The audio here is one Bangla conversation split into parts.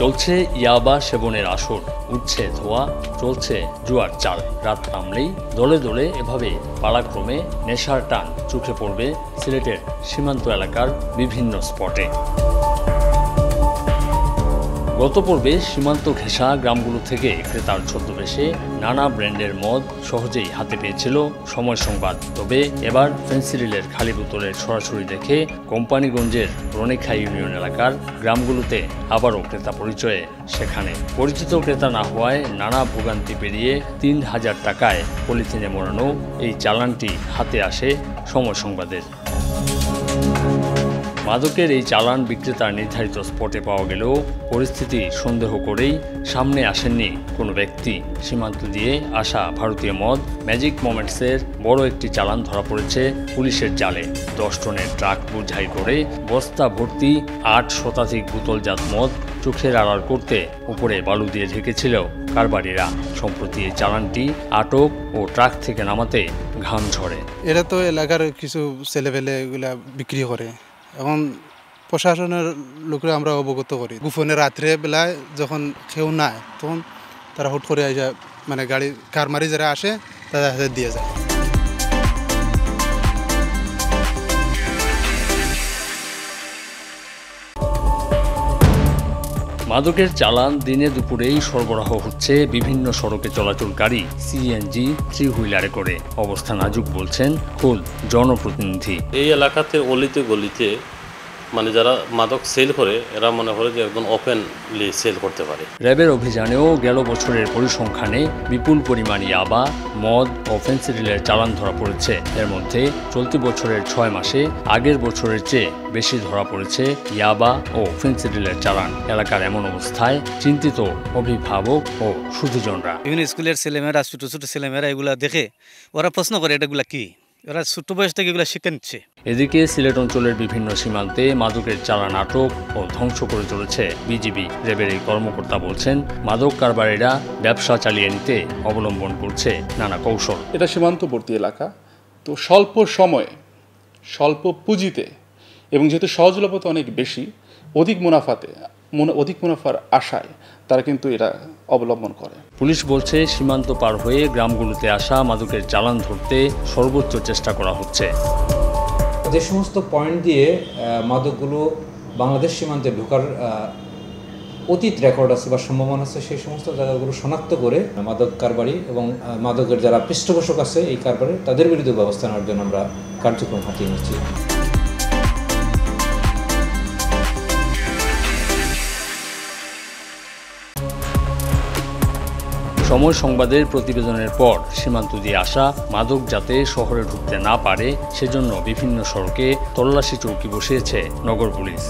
চলছে ইয়াবা সেবনের আসর, উঠছে ধোয়া, চলছে জুয়ার চাল। রাত নামলেই দলে দলে এভাবে পালাক্রমে নেশার টান চোখে পড়বে সিলেটের সীমান্ত এলাকার বিভিন্ন স্পটে। গত পর্বে সীমান্ত ঘেঁষা গ্রামগুলো থেকে ক্রেতার ছদ্মবেশে নানা ব্র্যান্ডের মদ সহজেই হাতে পেয়েছিল সময় সংবাদ। তবে এবার ফেন্সিডিলের খালি বোতলের ছড়াছড়ি দেখে কোম্পানিগঞ্জের রনিখা ইউনিয়ন এলাকার গ্রামগুলোতে আবারও ক্রেতা পরিচয়ে সেখানে পরিচিত ক্রেতা না হওয়ায় নানা ভোগান্তি পেরিয়ে ৩,০০০ টাকায় পলিথিনে মোড়ানো এই চালানটি হাতে আসে সময় সংবাদের। মাদকের এই চালান বিক্রেতার নির্ধারিত স্পটে পাওয়া গেলেও পরিস্থিতি সন্দেহ করেই সামনে আসেননি কোনো ব্যক্তি। সীমান্ত দিয়ে আসা ভারতীয় মদ ম্যাজিক মোমেন্টসের বড় একটি চালান ধরা পড়েছে পুলিশের জালে। ১০ টনের ট্রাক বোঝাই করে বস্তা ভর্তি ৮ শতাধিক বোতলজাত মদ চোখের আড়াল করতে উপরে বালু দিয়ে ঢেকেছিল কারবারিরা। সম্প্রতি এই চালানটি আটক ও ট্রাক থেকে নামাতে ঘাম ঝরে। এরা তো এলাকার কিছু ছেলেপেলে এগুলা বিক্রি করে। এখন প্রশাসনের লোকরা আমরা অবগত করি, গোপনে রাত্রে বেলায় যখন কেউ নাই তখন তারা হুট করে আসে, মানে গাড়ি কারমারি যারা আসে তাদের হাতে দিয়ে যায়। মাদকের চালান দিনে দুপুরেই সরবরাহ হচ্ছে বিভিন্ন সড়কে চলাচলকারী সিএনজি 3 হুইলারে করে। অবস্থা নাজুক বলছেন খোদ জনপ্রতিনিধি। এই এলাকাতে অলিতে গলিতে মানে যারা মাদক সেল করে এরা মনে করে যে একদম ওপেনলি সেল করতে পারে। র্যাবের অভিযানেও গেল বছরের পরিসংখ্যানে বিপুল পরিমাণ ইয়াবা, মদ ও ফেন্সিডিলের চালান ধরা পড়েছে। এর মধ্যে চলতি বছরের 6 মাসে আগের বছরের চেয়ে বেশি ধরা পড়েছে ইয়াবা ও ফেন্সিডিলের চালান। এলাকার এমন অবস্থায় চিন্তিত অভিভাবক ও সুধীজনরা। বিভিন্ন স্কুলের ছেলেমেয়েরা, ছোট ছোট ছেলেমেয়েরা এগুলা দেখে ওরা প্রশ্ন করে এটাগুলা কি, ওরা ছোট বয়স থেকে এগুলো শিখে নিচ্ছে। এদিকে সিলেট অঞ্চলের বিভিন্ন সীমান্তে মাদকের চালান আটক ও ধ্বংস করে চলেছে বিজিবি। র্যাবের এই কর্মকর্তা বলছেন, মাদক কারবারিরা ব্যবসা চালিয়ে নিতে অবলম্বন করছে নানা কৌশল। এটা সীমান্তবর্তী এলাকা, তো স্বল্প সময়ে স্বল্প পুঁজিতে এবং যেহেতু সহজলভ্যতা অনেক বেশি, অধিক মুনাফার আশায় তারা কিন্তু এটা অবলম্বন করে। পুলিশ বলছে, সীমান্ত পার হয়ে গ্রামগুলোতে আসা মাদকের চালান ধরতে সর্বোচ্চ চেষ্টা করা হচ্ছে। যে সমস্ত পয়েন্ট দিয়ে মাদকগুলো বাংলাদেশ সীমান্তে ঢোকার অতীত রেকর্ড আছে বা সম্ভাবনা আছে, সেই সমস্ত জায়গাগুলো শনাক্ত করে মাদক কারবারি এবং মাদকের যারা পৃষ্ঠপোষক আছে এই কারবারে তাদের বিরুদ্ধে ব্যবস্থা নেওয়ার জন্য আমরা কার্যক্রম হাতিয়ে নিচ্ছি। সময় সংবাদের প্রতিবেদনের পর সীমান্ত দিয়ে আসা মাদক যাতে শহরে ঢুকতে না পারে সেজন্য বিভিন্ন সড়কে তল্লাশি চৌকি বসিয়েছে নগর পুলিশ।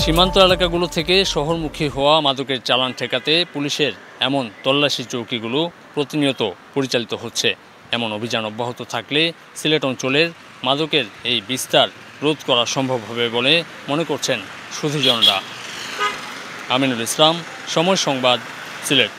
সীমান্ত এলাকাগুলো থেকে শহরমুখী হওয়া মাদকের চালান ঠেকাতে পুলিশের এমন তল্লাশি চৌকিগুলো প্রতিনিয়ত পরিচালিত হচ্ছে। এমন অভিযান অব্যাহত থাকলে সিলেট অঞ্চলের মাদকের এই বিস্তার রোধ করা সম্ভব হবে বলে মনে করছেন সুধীজনরা। আমিনুল ইসলাম, সময় সংবাদ, সিলেট।